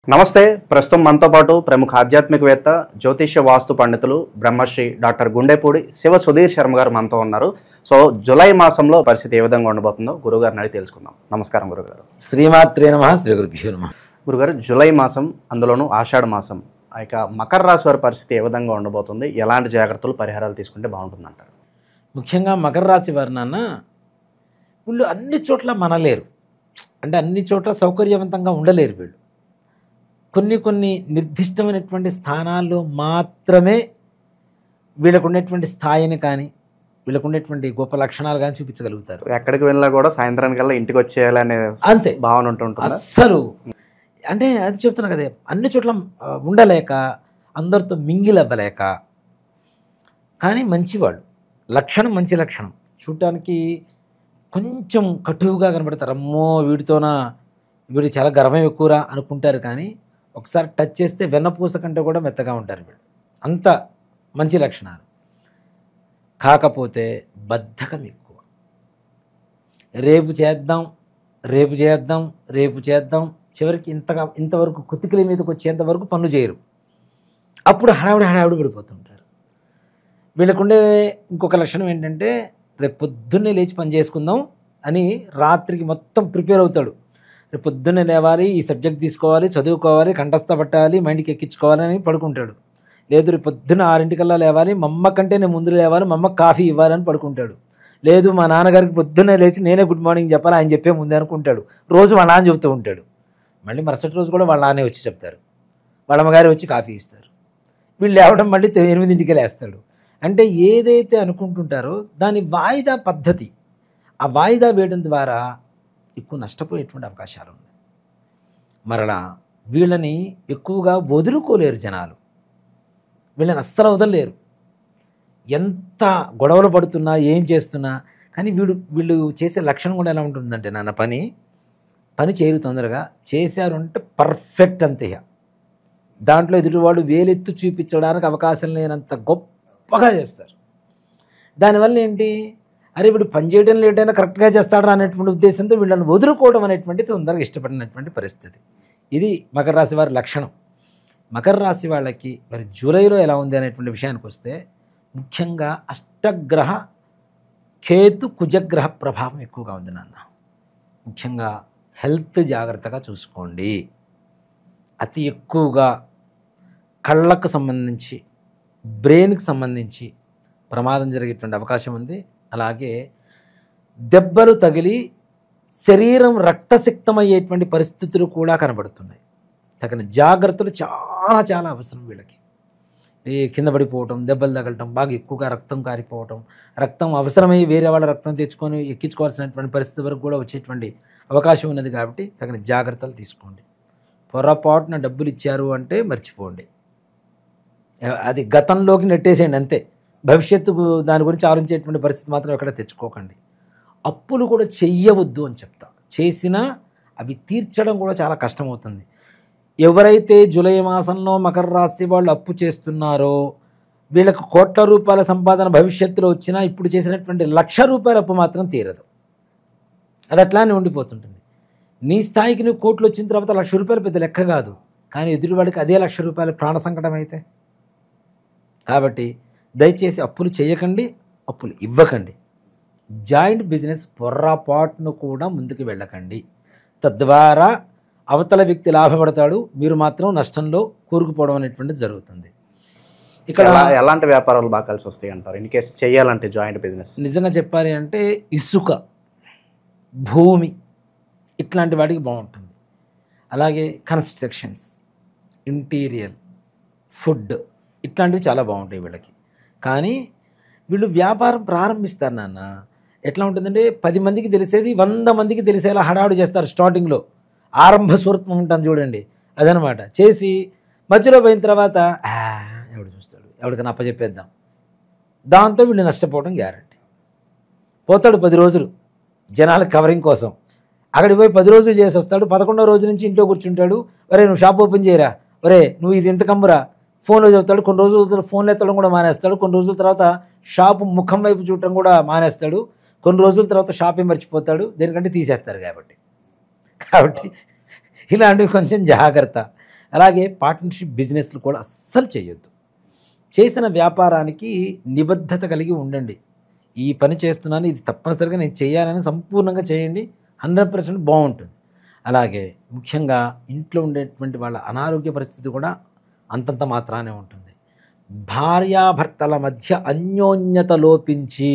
నమస్తే. ప్రస్తుతం మనతో పాటు ప్రముఖ ఆధ్యాత్మికవేత్త జ్యోతిష్య వాస్తు పండితులు బ్రహ్మశ్రీ డాక్టర్ గుండెపూడి శివ సుధీర్ శర్మ గారు మనతో ఉన్నారు. సో జూలై మాసంలో పరిస్థితి ఏ విధంగా ఉండబోతుందో గురుగారిని అడిగి తెలుసుకుందాం. నమస్కారం గురుగారు. శ్రీమాత్రే నమః. శ్రీ గురుభ్యో నమః. గురుగారు, జూలై మాసం, అందులోనూ ఆషాఢ మాసం, ఇక మకర రాశి వారి పరిస్థితి ఏ విధంగా ఉండబోతుంది? ఎలాంటి జాగ్రత్తలు పరిహారాలు తీసుకుంటే బాగుంటుందంటారు? ముఖ్యంగా మకర రాశి వారు నాన్న వీళ్ళు అన్ని చోట్ల మనలేరు, అంటే అన్ని చోట్ల సౌకర్యవంతంగా ఉండలేరు. వీళ్ళు కొన్ని నిర్దిష్టమైనటువంటి స్థానాల్లో మాత్రమే వీళ్ళకు ఉన్నటువంటి స్థాయిని కానీ వీళ్ళకు ఉన్నటువంటి గొప్ప లక్షణాలు కానీ చూపించగలుగుతారు. ఎక్కడికి వెళ్ళినా కూడా సాయంత్రానికల్లా ఇంటికి వచ్చేయాలనే అంతే భావన ఉంటుంటుంది. అస్సలు అంటే అది చెప్తున్నా కదా, అన్ని చోట్ల ఉండలేక, అందరితో మింగిల్ అవ్వలేక. కానీ మంచివాళ్ళు, లక్షణం మంచి లక్షణం. చూడటానికి కొంచెం కటువుగా కనబడతారు. అమ్మో వీడు చాలా గర్వం ఎక్కువరా అనుకుంటారు. కానీ ఒకసారి టచ్ చేస్తే వెన్నపూస కంటే కూడా మెత్తగా ఉంటారు వీళ్ళు. అంత మంచి లక్షణాలు. కాకపోతే బద్ధకం ఎక్కువ. రేపు చేద్దాం చివరికి ఇంతవరకు కుతికిల మీదకి వచ్చేంత వరకు పనులు చేయరు. అప్పుడు హడావిడి పడిపోతుంటారు. వీళ్ళకుండే ఇంకొక లక్షణం ఏంటంటే, రేపు పొద్దున్నే లేచి పని చేసుకుందాం అని రాత్రికి మొత్తం ప్రిపేర్ అవుతాడు. రేపు పొద్దున్నే లేవాలి, ఈ సబ్జెక్ట్ తీసుకోవాలి, చదువుకోవాలి, కంఠస్థ పట్టాలి, మైండ్కి ఎక్కించుకోవాలి అని పడుకుంటాడు. లేదు, రేపు పొద్దున్న 6 లేవాలి, మా అమ్మ కంటే నేను ముందు లేవాలి, మా అమ్మకి కాఫీ ఇవ్వాలని పడుకుంటాడు. లేదు, మా నాన్నగారికి పొద్దున్నే లేచి నేనే గుడ్ మార్నింగ్ చెప్పాలి, ఆయన చెప్పే ముందే అనుకుంటాడు. రోజు వాళ్ళ నాన్న చెబుతూ ఉంటాడు. మళ్ళీ మరుసటి రోజు కూడా వాళ్ళ నాన్నే వచ్చి చెప్తారు, వాళ్ళ అమ్మగారు వచ్చి కాఫీ ఇస్తారు. వీళ్ళు లేవడం మళ్ళీ 8 లేస్తాడు. అంటే ఏదైతే అనుకుంటుంటారో దాని వాయిదా పద్ధతి, ఆ వాయిదా వేయడం ద్వారా ఎక్కువ నష్టపోయేటువంటి అవకాశాలు ఉన్నాయి. మరలా వీళ్ళని ఎక్కువగా వదులుకోలేరు జనాలు, వీళ్ళని అస్సలు వదలలేరు. ఎంత గొడవలు పడుతున్నా, ఏం చేస్తున్నా. కానీ వీళ్ళు చేసే లక్షణం కూడా ఎలా ఉంటుందంటే, నాన్న పని చేయరు తొందరగా, చేశారు అంటే పర్ఫెక్ట్ అంతే. దాంట్లో ఎదుటివాడు వేలెత్తు చూపించడానికి అవకాశం లేనంత గొప్పగా చేస్తారు. దానివల్ల ఏంటి, అరే వీడు పని చేయడం లేట్ అయినా కరెక్ట్గా చేస్తాడు అనేటువంటి ఉద్దేశంతో వీళ్ళని వదులుకోవడం అనేటువంటి తొందరగా ఇష్టపడినటువంటి పరిస్థితి. ఇది మకర రాశి వారి లక్షణం. మకర రాశి వాళ్ళకి మరి జూలైలో ఎలా ఉంది అనేటువంటి విషయానికి వస్తే, ముఖ్యంగా అష్టగ్రహ కేతు కుజగ్రహ ప్రభావం ఎక్కువగా ఉంది నాన్న. ముఖ్యంగా హెల్త్ జాగ్రత్తగా చూసుకోండి. అతి ఎక్కువగా కళ్ళకు సంబంధించి, బ్రెయిన్కి సంబంధించి ప్రమాదం జరిగేటువంటి అవకాశం ఉంది. అలాగే దెబ్బలు తగిలి శరీరం రక్తసిక్తమయ్యేటువంటి పరిస్థితులు కూడా కనబడుతున్నాయి. తగిన జాగ్రత్తలు చాలా అవసరం వీళ్ళకి. కింద పడిపోవటం, దెబ్బలు తగలటం, బాగా ఎక్కువగా రక్తం కారిపోవటం, రక్తం అవసరమై వేరే వాళ్ళ రక్తం తెచ్చుకొని ఎక్కించుకోవాల్సినటువంటి పరిస్థితి వరకు కూడా వచ్చేటువంటి అవకాశం ఉన్నది. కాబట్టి తగిన జాగ్రత్తలు తీసుకోండి. పొరపాటున డబ్బులు ఇచ్చారు అంటే మర్చిపోండి, అది గతంలోకి నెట్టేసేయండి అంతే. భవిష్యత్తుకు దాని గురించి ఆలోచించేటువంటి పరిస్థితి మాత్రం ఎక్కడ తెచ్చుకోకండి. అప్పులు కూడా చెయ్యవద్దు అని చెప్తా. చేసినా అవి తీర్చడం కూడా చాలా కష్టమవుతుంది. ఎవరైతే జూలై మాసంలో మకర రాశి వాళ్ళు అప్పు చేస్తున్నారో వీళ్ళకు కోట్ల రూపాయల సంపాదన భవిష్యత్తులో వచ్చినా ఇప్పుడు చేసినటువంటి ₹1,00,000 అప్పు మాత్రం తీరదు. అది అట్లానే ఉండిపోతుంటుంది. నీ స్థాయికి నువ్వు కోట్లు వచ్చిన తర్వాత ₹1,00,000 పెద్ద లెక్క కాదు. కానీ ఎదుటివాడికి అదే ₹1,00,000 ప్రాణ సంకటం అయితే. కాబట్టి దయచేసి అప్పులు చేయకండి, అప్పులు ఇవ్వకండి. జాయింట్ బిజినెస్ పొర్రపాటును కూడా ముందుకు వెళ్ళకండి. తద్వారా అవతల వ్యక్తి లాభపడతాడు, మీరు మాత్రం నష్టంలో కూరుకుపోవడం అనేటువంటిది జరుగుతుంది. ఇక్కడ ఎలాంటి వ్యాపారాలు బాగా కలిసి వస్తాయి అంటారు ఇన్ కేసు చేయాలంటే జాయింట్ బిజినెస్? నిజంగా చెప్పాలి అంటే ఇసుక, భూమి ఇట్లాంటి వాటికి బాగుంటుంది. అలాగే కన్స్ట్రక్షన్స్, ఇంటీరియర్, ఫుడ్ ఇట్లాంటివి చాలా బాగుంటాయి వీళ్ళకి. కానీ వీళ్ళు వ్యాపారం ప్రారంభిస్తారు నాన్న. ఎట్లా ఉంటుందంటే 10 మందికి తెలిసేది 100 మందికి తెలిసేలా హడావుడి చేస్తారు. స్టార్టింగ్లో ఆరంభ స్వరూపం ఉంటుంది చూడండి, అదనమాట. చేసి మధ్యలో పోయిన తర్వాత ఎవడు చూస్తాడు, ఎవడికైనా అప్పచెప్పేద్దాం, దాంతో వీళ్ళు నష్టపోవడం గ్యారంటీ. పోతాడు 10 రోజులు జనాల కవరింగ్ కోసం, అక్కడికి పోయి 10 రోజులు చేసి వస్తాడు. 11వ రోజు నుంచి ఇంట్లో కూర్చుంటాడు. ఒరే నువ్వు షాప్ ఓపెన్ చేయరా, ఒరే నువ్వు ఇది ఎంత కమ్మురా, ఫోన్లో చెబుతాడు. కొన్ని రోజుల ఫోన్లు ఎత్తడం కూడా మానేస్తాడు. కొన్ని రోజుల తర్వాత షాపు ముఖం వైపు చూడటం కూడా మానేస్తాడు. కొన్ని రోజుల తర్వాత షాపే మర్చిపోతాడు, దేనికంటే తీసేస్తారు కాబట్టి. ఇలాంటివి కొంచెం జాగ్రత్త. అలాగే పార్ట్నర్షిప్ బిజినెస్లు కూడా అస్సలు చేయొద్దు. చేసిన వ్యాపారానికి నిబద్ధత కలిగి ఉండండి. ఈ పని చేస్తున్నాను, ఇది తప్పనిసరిగా నేను చేయాలని సంపూర్ణంగా చేయండి, 100% బాగుంటుంది. అలాగే ముఖ్యంగా ఇంట్లో ఉండేటువంటి వాళ్ళ అనారోగ్య పరిస్థితి కూడా అంతంత మాత్రానే ఉంటుంది. భార్యాభర్తల మధ్య అన్యోన్యత లోపించి,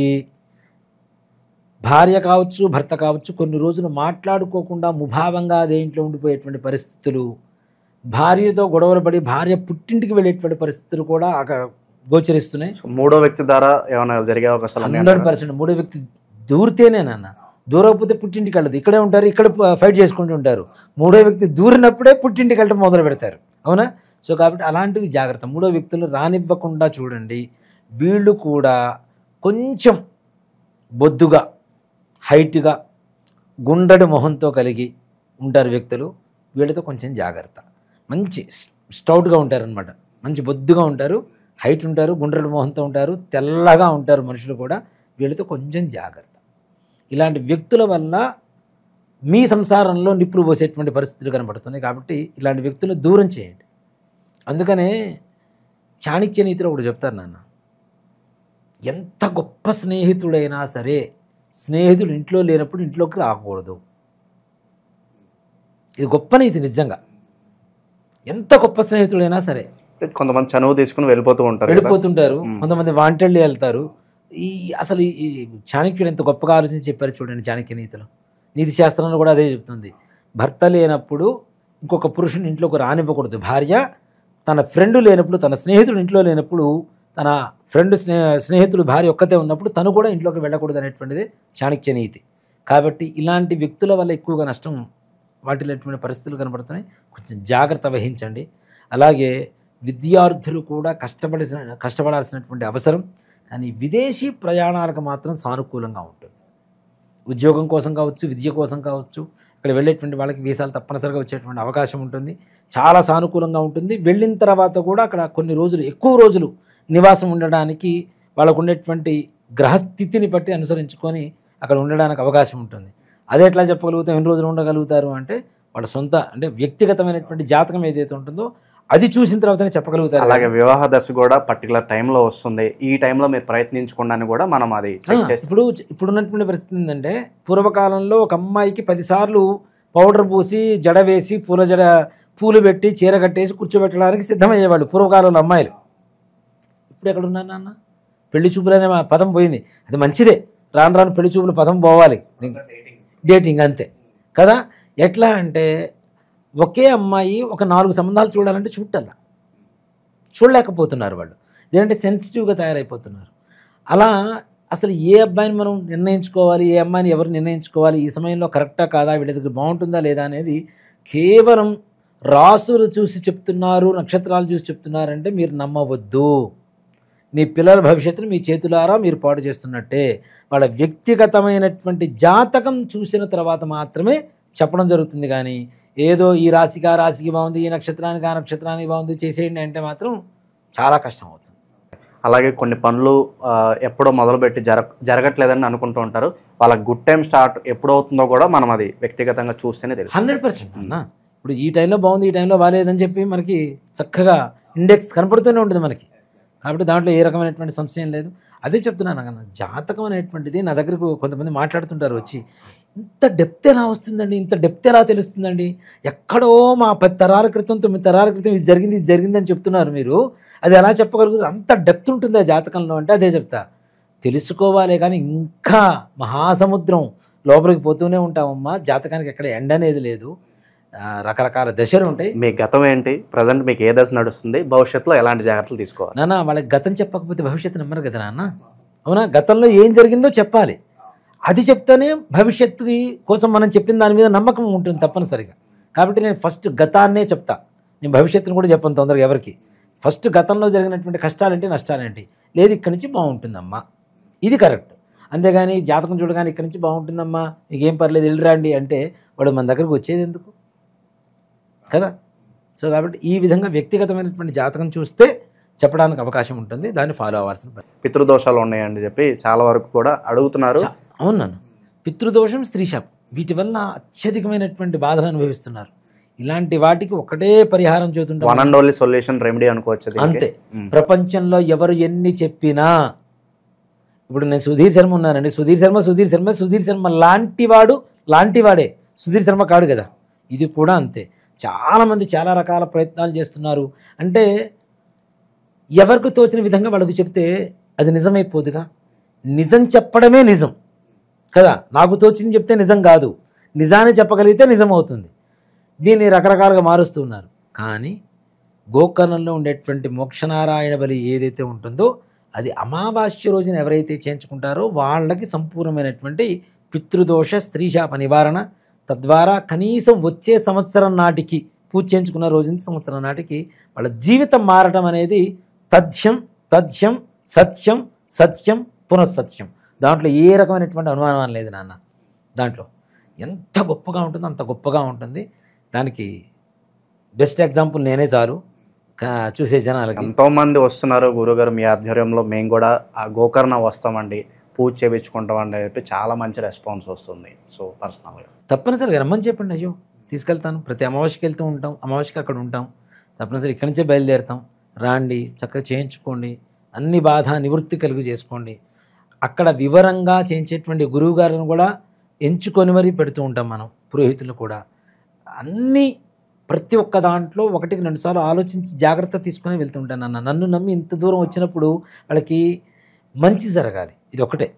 భార్య కావచ్చు భర్త కావచ్చు కొన్ని రోజులు మాట్లాడుకోకుండా ముభావంగా అదే ఇంట్లో ఉండిపోయేటువంటి పరిస్థితులు, భార్యతో గొడవలు పడి భార్య పుట్టింటికి వెళ్ళేటువంటి పరిస్థితులు కూడా గోచరిస్తున్నాయి. మూడో వ్యక్తి ద్వారా ఏమైనా జరిగే అవకాశాలు 100%. మూడో వ్యక్తి దూరితేనే నాన్న, దూరకపోతే పుట్టింటికి వెళ్ళదు, ఇక్కడే ఉంటారు, ఇక్కడ ఫైట్ చేసుకుంటూ ఉంటారు. మూడో వ్యక్తి దూరినప్పుడే పుట్టింటికి వెళ్ళడం మొదలు పెడతారు, అవునా? సో కాబట్టి అలాంటివి జాగ్రత్త. మూడో వ్యక్తులు రానివ్వకుండా చూడండి. వీళ్ళు కూడా కొంచెం బొద్దుగా, హైట్గా, గుండ్రటి మొహంతో కలిగి ఉంటారు వ్యక్తులు. వీళ్ళతో కొంచెం జాగ్రత్త. మంచి స్టౌట్గా ఉంటారనమాట, మంచి బొద్దుగా ఉంటారు, హైట్ ఉంటారు, గుండ్రటి మొహంతో ఉంటారు, తెల్లగా ఉంటారు మనుషులు కూడా. వీళ్ళతో కొంచెం జాగ్రత్త. ఇలాంటి వ్యక్తుల వల్ల మీ సంసారంలో నిప్పులు పోసేటువంటి పరిస్థితులు కనబడుతున్నాయి. కాబట్టి ఇలాంటి వ్యక్తులను దూరం చేయండి. అందుకనే చాణక్య నీతిలో ఒకటి చెప్తారు నాన్న, ఎంత గొప్ప స్నేహితుడైనా సరే స్నేహితుడు ఇంట్లో లేనప్పుడు ఇంట్లోకి రాకూడదు. ఇది గొప్ప నీతి నిజంగా. ఎంత గొప్ప స్నేహితుడైనా సరే, కొంతమంది చనువు తీసుకుని వెళ్ళిపోతుంటారు, కొంతమంది వాంటెళ్ళి వెళ్తారు. అసలు ఈ చాణక్యుడు ఎంత గొప్పగా ఆలోచించి చెప్పారు చూడండి చాణక్య నీతిలో. నీతి శాస్త్రంలో కూడా అదే చెప్తుంది. భర్త లేనప్పుడు ఇంకొక పురుషుని ఇంట్లోకి రానివ్వకూడదు. భార్య తన ఫ్రెండ్ లేనప్పుడు, తన స్నేహితుడు ఇంట్లో లేనప్పుడు, తన ఫ్రెండ్ స్నేహితుడు భార్య ఒక్కతే ఉన్నప్పుడు తను కూడా ఇంట్లోకి వెళ్ళకూడదు అనేటువంటిది చాణక్య నీతి. కాబట్టి ఇలాంటి వ్యక్తుల వల్ల ఎక్కువగా నష్టం వాటిల్లేటువంటి పరిస్థితులు కనబడుతున్నాయి. కొంచెం జాగ్రత్త వహించండి. అలాగే విద్యార్థులు కూడా కష్టపడాల్సినటువంటి అవసరం. కానీ విదేశీ ప్రయాణాలకు మాత్రం సానుకూలంగా ఉంటుంది. ఉద్యోగం కోసం కావచ్చు, విద్య కోసం కావచ్చు, అక్కడ వెళ్ళేటువంటి వాళ్ళకి వీసాలు తప్పనిసరిగా వచ్చేటువంటి అవకాశం ఉంటుంది. చాలా సానుకూలంగా ఉంటుంది. వెళ్ళిన తర్వాత కూడా అక్కడ కొన్ని రోజులు, ఎక్కువ రోజులు నివాసం ఉండడానికి వాళ్ళకు ఉండేటువంటి గ్రహస్థితిని బట్టి అనుసరించుకొని అక్కడ ఉండడానికి అవకాశం ఉంటుంది. అదే ఎట్లా చెప్పగలుగుతాం, ఎన్ని రోజులు ఉండగలుగుతారు అంటే వాళ్ళ సొంత, అంటే వ్యక్తిగతమైనటువంటి జాతకం ఏదైతే ఉంటుందో అది చూసిన తర్వాతనే చెప్పగలుగుతారు. అలాగే వివాహ దశ కూడా పర్టికులర్ టైంలో వస్తుంది, ఈ టైంలో మీరు ప్రయత్నించుకోవడానికి కూడా మనం అది ఇప్పుడు ఉన్నటువంటి పరిస్థితి ఏంటంటే, పూర్వకాలంలో ఒక అమ్మాయికి 10 సార్లు పౌడర్ పూసి జడ వేసి పూలు పెట్టి చీర కట్టేసి కూర్చోబెట్టడానికి సిద్ధమయ్యేవాళ్ళు పూర్వకాలంలో అమ్మాయిలు. ఇప్పుడు ఎక్కడ ఉన్నారు నాన్న? పెళ్లి చూపులనే పదం పోయింది. అది మంచిదే, రాను రాను పెళ్లి చూపుల పదం పోవాలి, డేటింగ్ అంతే కదా. ఎట్లా అంటే ఒకే అమ్మాయి ఒక 4 సంబంధాలు చూడాలంటే చూడలేకపోతున్నారు వాళ్ళు. ఏంటంటే సెన్సిటివ్గా తయారైపోతున్నారు. అలా అసలు ఏ అబ్బాయిని మనం నిర్ణయించుకోవాలి, ఏ అమ్మాయిని ఎవరు నిర్ణయించుకోవాలి, ఈ సమయంలో కరెక్టా కాదా, వీళ్ళ దగ్గర బాగుంటుందా లేదా అనేది కేవలం రాసులు చూసి చెప్తున్నారు, నక్షత్రాలు చూసి చెప్తున్నారంటే మీరు నమ్మవద్దు. మీ పిల్లల భవిష్యత్తును మీ చేతులారా మీరు పాడు చేస్తున్నట్టే. వాళ్ళ వ్యక్తిగతమైనటువంటి జాతకం చూసిన తర్వాత మాత్రమే చెప్పడం జరుగుతుంది. కానీ ఏదో ఈ రాశికి ఆ రాశికి బాగుంది, ఈ నక్షత్రానికి ఆ నక్షత్రానికి బాగుంది చేసేయండి అంటే మాత్రం చాలా కష్టం అవుతుంది. అలాగే కొన్ని పనులు ఎప్పుడో మొదలుపెట్టి జరగట్లేదని అనుకుంటూ ఉంటారు. వాళ్ళకి గుడ్ టైం స్టార్ట్ ఎప్పుడవుతుందో కూడా మనం అది వ్యక్తిగతంగా చూస్తేనే తెలుసు. 100% అన్న. ఇప్పుడు ఈ టైంలో బాగుంది, ఈ టైంలో బాగాలేదని చెప్పి మనకి చక్కగా ఇండెక్స్ కనపడుతూనే ఉంటుంది మనకి. కాబట్టి దాంట్లో ఏ రకమైనటువంటి సంశయం లేదు. అదే చెప్తున్నాను అన్న, జాతకం అనేటువంటిది నా దగ్గరకు కొంతమంది మాట్లాడుతుంటారు వచ్చి, ఇంత డెప్త్ ఎలా వస్తుందండి, ఇంత డెప్త్ ఎలా తెలుస్తుందండి, ఎక్కడో మా 10 తరాల క్రితం 9 తరాల క్రితం ఇది జరిగింది అని చెప్తున్నారు మీరు, అది ఎలా చెప్పగలుగుతుంది, అంత డెప్త్ ఉంటుంది ఆ జాతకంలో అంటే అదే చెప్తా. తెలుసుకోవాలి కానీ ఇంకా మహాసముద్రం లోపలికి పోతూనే ఉంటామమ్మా. జాతకానికి ఎక్కడ ఎండ అనేది లేదు, రకరకాల దశలు ఉంటాయి. మీ గతం ఏంటి, ప్రజెంట్ మీకు ఏ దశ నడుస్తుంది, భవిష్యత్తులో ఎలాంటి జాగ్రత్తలు తీసుకోవాలి? నాన్న వాళ్ళకి గతం చెప్పకపోతే భవిష్యత్తు నమ్మరు కదా నాన్న, అవునా? గతంలో ఏం జరిగిందో చెప్పాలి, అది చెప్తేనే భవిష్యత్తు కోసం మనం చెప్పిన దాని మీద నమ్మకం ఉంటుంది తప్పనిసరిగా. కాబట్టి నేను ఫస్ట్ గతాన్నే చెప్తా, నేను భవిష్యత్తును కూడా చెప్పను తొందరగా ఎవరికి. ఫస్ట్ గతంలో జరిగినటువంటి కష్టాలేంటి నష్టాలేంటి, లేదు ఇక్కడి నుంచి బాగుంటుందమ్మా, ఇది కరెక్ట్. అంతేగాని జాతకం చూడగానే ఇక్కడి నుంచి బాగుంటుందమ్మా మీకేం పర్లేదు వెళ్ళిరండి అంటే వాడు మన దగ్గరకు వచ్చేది ఎందుకు కదా. సో కాబట్టి ఈ విధంగా వ్యక్తిగతమైనటువంటి జాతకం చూస్తే చెప్పడానికి అవకాశం ఉంటుంది, దాన్ని ఫాలో అవ్వాల్సిన పని. పితృదోషాలు ఉన్నాయని చెప్పి చాలా వరకు కూడా అడుగుతున్నారు. అవును నాన్న, పితృదోషం, స్త్రీ శాపం, వీటి వల్ల అత్యధికమైనటువంటి బాధలు అనుభవిస్తున్నారు. ఇలాంటి వాటికి ఒకటే పరిహారం చూస్తుంటాం. One and only solution remedy అనుకోవచ్చు దీనికి. అంతే. ప్రపంచంలో ఎవరు ఎన్ని చెప్పినా, ఇప్పుడు నేను సుధీర్ శర్మ ఉన్నానండి, సుధీర్ శర్మ లాంటివాడే, సుధీర్ శర్మ కాడు కదా. ఇది కూడా అంతే. చాలామంది చాలా రకాల ప్రయత్నాలు చేస్తున్నారు. అంటే ఎవరికి తోచిన విధంగా వాళ్ళకు చెప్తే అది నిజమైపోదుగా. నిజం చెప్పడమే నిజం కదా. నాకు తోచింది చెప్తే నిజం కాదు, నిజాన్ని చెప్పగలిగితే నిజం అవుతుంది. దీన్ని రకరకాలుగా మారుస్తూ ఉన్నారు. కానీ గోకర్ణంలో ఉండేటువంటి మోక్షనారాయణ బలి ఏదైతే ఉంటుందో అది అమావాస్య రోజున ఎవరైతే చేయించుకుంటారో వాళ్ళకి సంపూర్ణమైనటువంటి పితృదోష స్త్రీశాప నివారణ, తద్వారా కనీసం వచ్చే సంవత్సరం నాటికి పూజ చేయించుకున్న రోజు నుంచి సంవత్సరం నాటికి వాళ్ళ జీవితం మారటం అనేది తథ్యం తథ్యం సత్యం సత్యం పునఃసత్యం. దాంట్లో ఏ రకమైనటువంటి అనుమానం లేదు నాన్న. దాంట్లో ఎంత గొప్పగా ఉంటుందో అంత గొప్పగా ఉంటుంది. దానికి బెస్ట్ ఎగ్జాంపుల్ నేనే చాలు చూసే జనాలకి. ఎంతోమంది వస్తున్నారు గురుగారు మీ ఆధ్వర్యంలో, మేము కూడా ఆ గోకర్ణ వస్తామండి, పూజ చేయించుకుంటామండి అని చెప్పి చాలా మంచి రెస్పాన్స్ వస్తుంది. సో పర్సనల్గా తప్పనిసరిగా రమ్మని చెప్పండి. అయ్యో తీసుకెళ్తాను. ప్రతి అమావాస్యకి వెళ్తూ ఉంటాం, అమావాస్యకి అక్కడ ఉంటాం. తప్పనిసరి ఇక్కడి నుంచే బయలుదేరుతాం. రాండి, చక్కగా చేయించుకోండి, అన్ని బాధ నివృత్తి కలుగు చేసుకోండి. అక్కడ వివరంగా చేయించేటువంటి గురువు గారిని కూడా ఎంచుకొని మరీ పెడుతూ ఉంటాం మనం, పురోహితులు కూడా. అన్నీ ప్రతి ఒక్క దాంట్లో 1-2 సార్లు ఆలోచించి జాగ్రత్త తీసుకొని వెళ్తుంటాను అన్న. నన్ను నమ్మి ఇంత దూరం వచ్చినప్పుడు వాళ్ళకి మంచి జరగాలి, ఇది ఒకటే.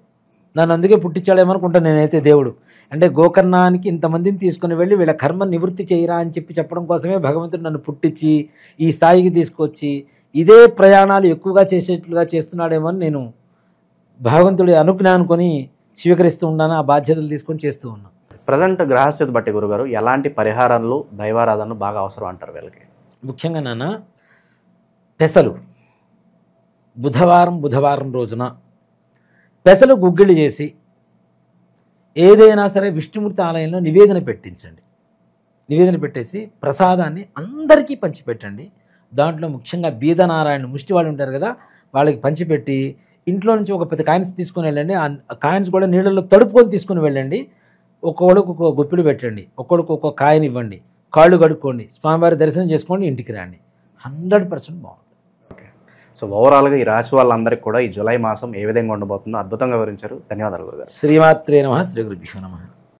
నన్ను అందుకే పుట్టించాడేమనుకుంటాను నేనైతే దేవుడు. అంటే గోకర్ణానికి ఇంతమందిని తీసుకుని వెళ్ళి వీళ్ళ కర్మ నివృత్తి చేయరా అని చెప్పడం కోసమే భగవంతుడు నన్ను పుట్టించి ఈ స్థాయికి తీసుకొచ్చి ఇదే ప్రయాణాలు ఎక్కువగా చేసేట్లుగా చేస్తున్నాడేమో అని నేను భగవంతుడి అనుజ్ఞ అనుకొని స్వీకరిస్తూ ఉన్నాను. ఆ బాధ్యతలు తీసుకొని చేస్తూ ఉన్నాను. ప్రజెంట్ గ్రహస్థితి బట్టి గురుగారు ఎలాంటి పరిహారాలు దైవారాధనలు బాగా అవసరం అంటారు వీళ్ళకి? ముఖ్యంగా నాన్న పెసలు బుధవారం రోజున పెసలు గుగ్గిళ్ళు చేసి ఏదైనా సరే విష్ణుమూర్తి ఆలయంలో నివేదన పెట్టించండి. నివేదన పెట్టేసి ప్రసాదాన్ని అందరికీ పంచిపెట్టండి. దాంట్లో ముఖ్యంగా బీదనారాయణ ముష్టి వాళ్ళు ఉంటారు కదా, వాళ్ళకి పంచిపెట్టి ఇంట్లో నుంచి ఒక 10 కాయిన్స్ తీసుకుని వెళ్ళండి. ఆ కాయిన్స్ కూడా నీళ్ళల్లో తడుపుకొని తీసుకుని వెళ్ళండి. ఒక్కొక్కడికి ఒక్కొక్క గుప్పిడి పెట్టండి, ఒక్కొక్కడికి ఒక్కొక్క కాయిన్ ఇవ్వండి, కాళ్ళు కడుక్కోండి, స్వామివారి దర్శనం చేసుకోండి, ఇంటికి రండి. 100% బాగుంటుంది. సో ఓవరాల్గా ఈ రాశి వాళ్ళందరికీ కూడా ఈ జూలై మాసం ఏ విధంగా ఉండబోతుందో అద్భుతంగా వివరించారు. ధన్యవాదాలు గురుగారు. శ్రీమాత్రే నమః. శ్రీ గురుభ్యో నమః.